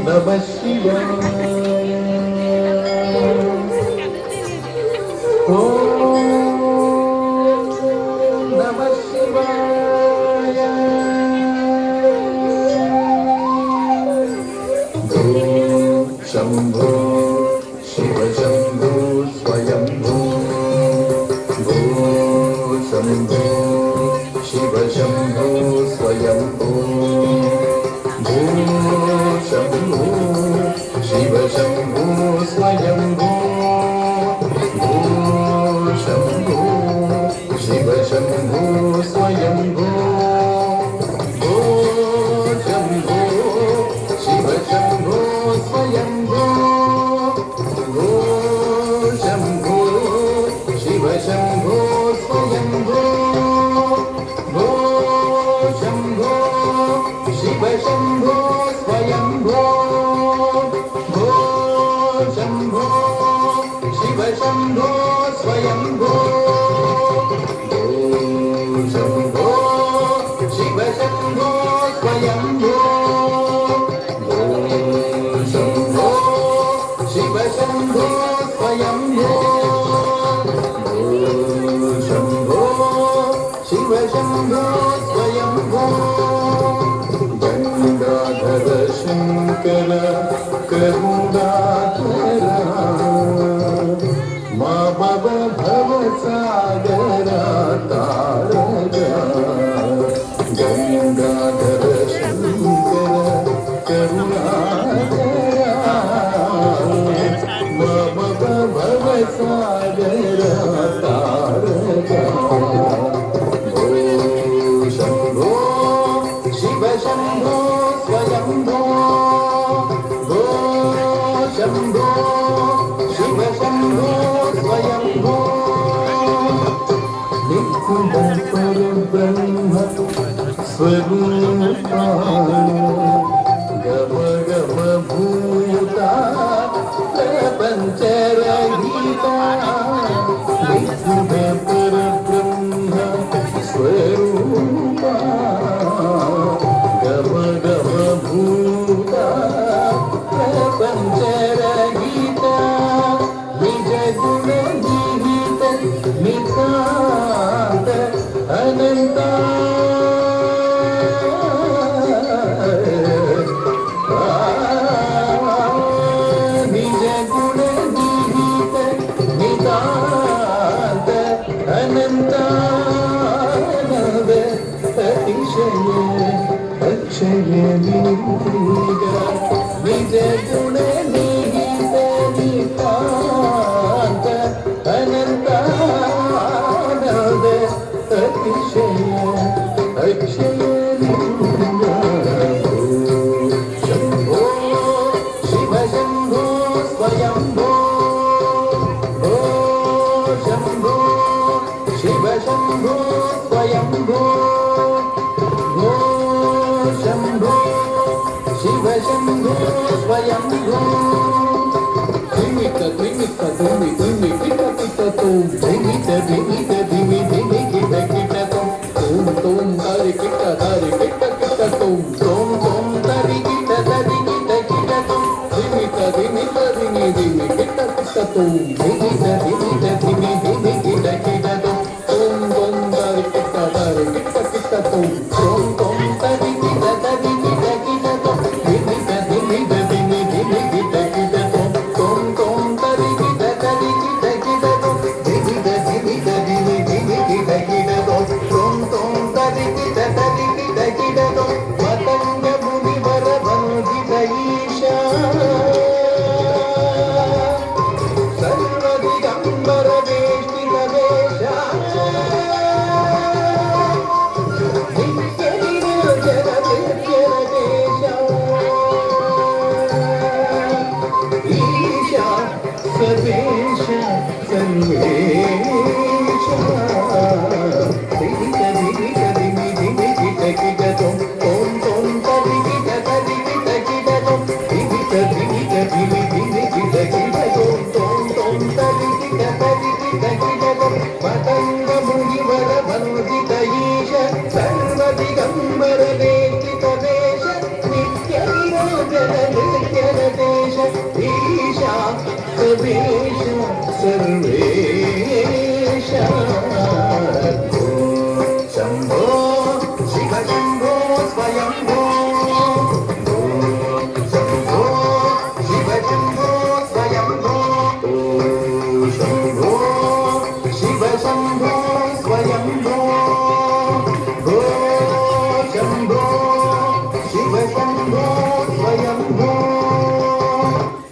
नमः शिवाय नमः शिवाय शंभो शिव शंभो स्वयंभो शंभो शिव शंभो स्वयंभो शंभो शिव शंभो स्वयंभो शंभो शिव शंभो स्वयंभो शंभो शिव शंभो स्वयंभो शंभो शिव शंभो स्वयंभो शंभो शिव शंभो स्वयंभो शंभो शिव शंभो स्वयंभो शंभो शिव शंभो स्वयंभो शंभो शिव शंभो स्वयंभो शंभो शिव शंभो स्वयंभो गंगाधर शंकर करुणाधर मा भव भवसागर तारक गंगाधर शंकर करुणाधर मा भव भवसागर तारक शंभो शिव शंभो स्वयंभो शंभो शिव शंभो स्वयंभो नित्य परब्रह्म स्वरूपा गम गम भूता प्रपंचरहिता नित्य परब्रह्म स्वरूपा गम गम भूता प्रपंचरहिता निज गुण निहित नितांत अनंत निज गुण निहित नितांत अनंत अतिशय अक्षय निर्भीगा निज गुण निहित नितांत अनंत अतिशय अक्षय निर्भीगा शंभो शिव शंभो स्वयंभो शंभो शिव शंभो स्वयंभो शंभो शिव शंभो स्वयंभो धिमित धिमित धिमि धिमि किट किट तुम धिमित धिमित धिमि धिमि किट किट तुम तरि किट किट तुम तरि किट किट तुम धिमित धिमित धिमि धिमि किट किट तुम धिमित धिमित धिमि धिमि किट किट तुम तरि किट किट तुम तरि किट किट तुम धिमित धिमित धिमि धिमि किट किट तुम तरि किट किट तुम धिमित धिमित धिमि धिमि किट किट तुम तरि किट किट तुम पतंग मुनि वर भंजित ईशा सर्वेश सर्वेश